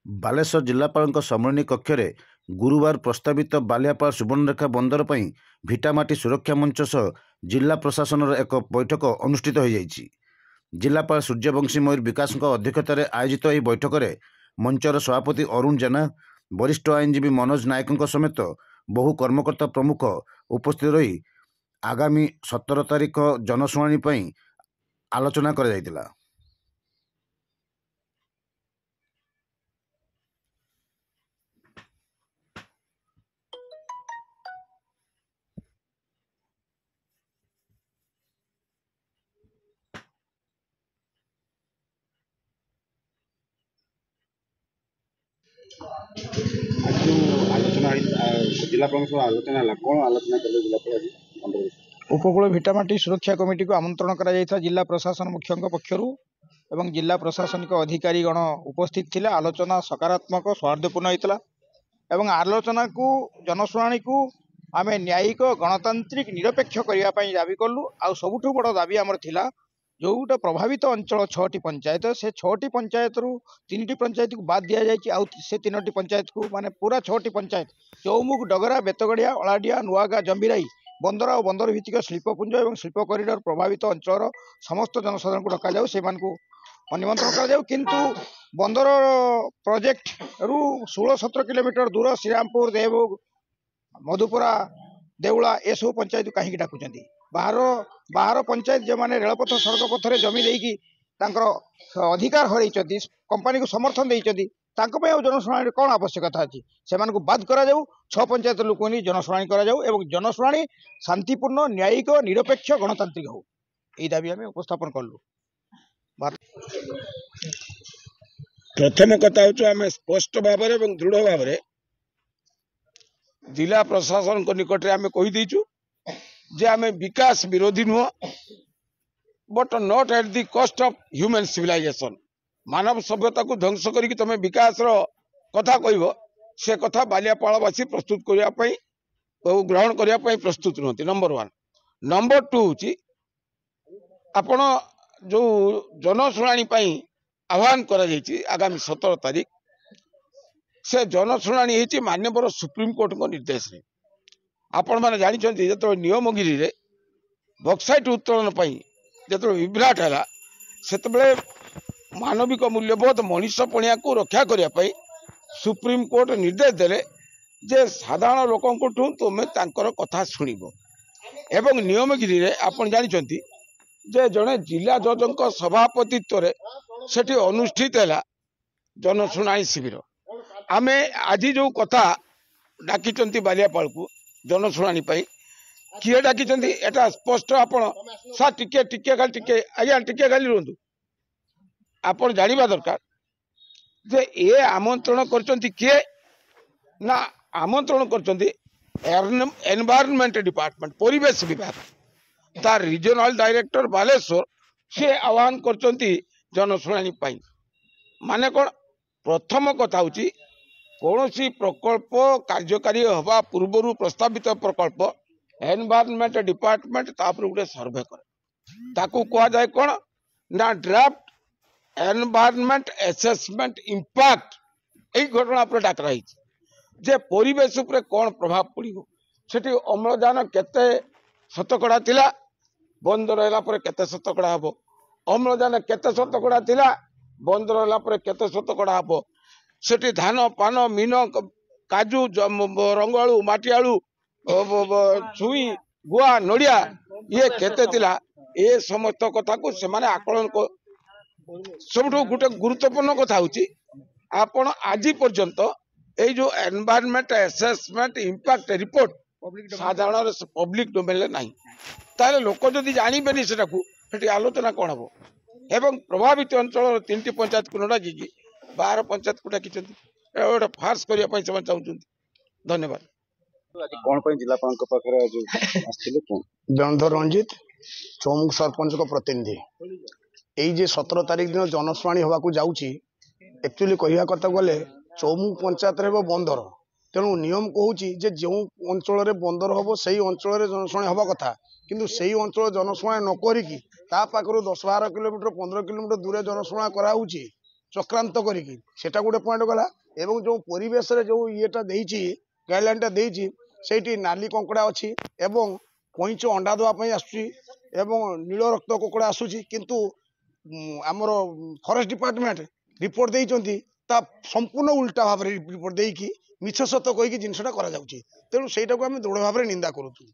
ବାଲେଶ୍ୱର ଜିଲ୍ଲାପାଳଙ୍କ ସମ୍ମିଳନୀ କକ୍ଷରେ ଗୁରୁବାର ପ୍ରସ୍ତାବିତ ବାଲିଆପାଳ ସୁବର୍ଣ୍ଣରେଖା ବନ୍ଦର ପାଇଁ ଭିଟାମାଟି ସୁରକ୍ଷା ମଞ୍ଚ ସହ ଜିଲ୍ଲା ପ୍ରଶାସନର ଏକ ବୈଠକ ଅନୁଷ୍ଠିତ ହୋଇଯାଇଛି। ଜିଲ୍ଲାପାଳ ସୂର୍ଯ୍ୟବଂଶୀ ମୟୂର ବିକାଶଙ୍କ ଅଧ୍ୟକ୍ଷତାରେ ଆୟୋଜିତ ଏହି ବୈଠକରେ ମଞ୍ଚର ସଭାପତି ଅରୁଣ ଜେନା, ବରିଷ୍ଠ ଆଇନଜୀବୀ ମନୋଜ ନାୟକଙ୍କ ସମେତ ବହୁ କର୍ମକର୍ତ୍ତା ପ୍ରମୁଖ ଉପସ୍ଥିତ ରହି ଆଗାମୀ 17 ତାରିଖ ଜନଶୁଣାଣି ପାଇଁ ଆଲୋଚନା କରାଯାଇଥିଲା। उपकूल भिटामाटी सुरक्षा कमिटी को आमंत्रण करा जिला प्रशासन मुख्य पक्षर एवं जिला प्रशासनिक अधिकारी गण उपस्थित थिले। आलोचना सकारात्मक सौहार्दपूर्ण होता एवं आलोचना को जनशुणाणी को आम न्यायिक गणतांत्रिक निरपेक्ष करने दाबी कलु। आ सबुठ बड़ दाबी आमर थिला जो गोटे प्रभावित अंचल 6टी पंचायत से 6टी पंचायत रु 3टी पंचायत को बाद दि जाए से 3टी पंचायत को माने पूरा 6टी पंचायत चौमुख, डगरा, बेतगड़िया, अलाडिया, नुआगा, जंबिराई बंदर और बंदर भित्तिक शिल्पपुंज और शिल्प कॉरिडोर प्रभावित अंचल समस्त जनसाधारण को डक जाऊ, से निमंत्रण कर किंतु बंदर प्रोजेक्ट रु 16-17 किलोमीटर दूर श्रीरामपुर, देवोग, मधुपुरा, देउला ए सब पंचायत कहीं डाकुंट। बाहर पंचायत जो मैंने रेलपथ सड़क पथर जमी देकी अधिकार हर कंपानी को समर्थन देती जनशुणाणी कौन आवश्यकता अच्छी से बाद करा 6 पंचायत लोक जनशुणाणी करा जनशुणाणी शांतिपूर्ण, न्यायिक, निरपेक्ष, गणतांत्रिक हो यही दाबी आम उपस्थापन कलु। प्रथम कथा आम स्पष्ट भाव दृढ़ भाव जिला प्रशासन को निकट आम कहीदेचु जे आम विकास विरोधी नुह, but not at the cost of human civilization. मानव सभ्यता को ध्वंस करके तुम विकास कथा कह से कथा बालियापालवासी प्रस्तुत करने ग्रहण करने प्रस्तुत नुहति। नंबर 1। नंबर 2 हूँ आपण जो जनशुणाणी आह्वान करा आगामी 17 तारीख से जनशुणाणी होती माननीय सुप्रीम कोर्ट को निर्देश रे। आपण मैंने जानते जो नियमगिरी रे बक्साइट उत्तोलन जो विभ्राट है से मानविक मूल्यबोध मनीष पणिया को रक्षा करने सुप्रीम कोर्ट निर्देश देले जे साधारण लोक तुम्हें कथा शुणव। एवं नियमगिरी रे आपण जानते जे जड़े जिला जज सभापतित्व से अनुष्ठित है जनशुणाणी शिविर। आम आज जो कथा डाकी बालियापाल को जनशुणाणी किए डाकी एटा स्पष्ट आपण सर टिके खाली रुहतु आपण जानिबा दरकार जे ए आमंत्रण करचंती किए ना आमंत्रण करचंती एनवायरनमेंट डिपार्टमेंट परिवेश विभाग तार रीजनल डायरेक्टर बालेश्वर से आह्वान करचंती जनशुणाणी माने कौन प्रथम कथा होची कौन सी प्रकल्प कार्यकारी हवा पूर्व प्रस्तावित प्रकल्प एनवायरनमेंट डिपार्टमेंट गोटे सर्वे करे ताकू कहा जाए कौन ना ड्राफ्ट एनवायरनमेंट असेसमेंट इंपैक्ट। यही घटना पर डाक रही जे परिवेश उपरे कौन प्रभाव पड़ो सेठी अम्लजान केते शतकड़ा थिला बंद रहला पर केते शतकड़ा हबो, अम्लजान केते शतकड़ा थिला बंद रहला पर केते शतकड़ा हबो, सेठी धान पान मीन काजू रंगालू माटिआलू छुई गुआ नड़िया ये केते थिला ए समस्त कथा को से माने आकलन को सब गोटे गुरुत्वपूर्ण कथा होची आपण आज पर्यंत ए जो एनवायरनमेंट असेसमेंट इंपैक्ट रिपोर्ट साधारण पब्लिक डोमेन ले नहीं ताले लोक जदि जानिबेनी सेटा आलोचना कौन हम एवं प्रभावित अंचल 3टी पंचायत को नडाकी 12 पंचायत को डाकी गोटे फार्स करने चाहते। धन्यवाद। वेणुधर रंजित चौमुख सरपंच को प्रतिनिधि ये 17 तारीख दिन जनशुणाणी हवा जाऊँगी एक्चुअली कहवा कथा गले चौमुख पंचायत बंदर तेणु नियम कहूँ जो अंचल बंदर हम से अंचल जनशुणाणी हवा कथा किंतु से अंचल जनशुणाणी न करी 10-12 किलोमीटर 15 किलोमीटर दूर जनशुणा कराऊँगी ଚକ୍ରାନ୍ତ କରିକି ସେଟା ଗୋଟେ ପଏଣ୍ଟ ଗଲା। ଏବଂ ଯୋଉ ପରିବେଶରେ ଯୋଉ ଇଏଟା ଦେଇଛି ଗାଇଡଲାଇନଟା ଦେଇଛି ସେଇଠି ନାଲି କଙ୍କଡା ଅଛି ଏବଂ କଇଁଛ ଅଣ୍ଡା ଦେବା ପାଇଁ ଆସୁଛି ଏବଂ ନୀଳ ରକ୍ତ କୁକୁଡ଼ା ଆସୁଛି, କିନ୍ତୁ ଆମର ଫରେଷ୍ଟ ଡିପାର୍ଟମେଣ୍ଟ ରିପୋର୍ଟ ଦେଇଛନ୍ତି ତା ସମ୍ପୂର୍ଣ୍ଣ ଉଲ୍ଟା ଭାବରେ ରିପୋର୍ଟ ଦେଇକି ମିଛ ସତ କହିକି ଜିନିଷଟା କରାଯାଉଛି। ତେଣୁ ସେଇଟାକୁ ଆମେ ଦୃଢ ଭାବରେ ନିନ୍ଦା କରୁଛୁ।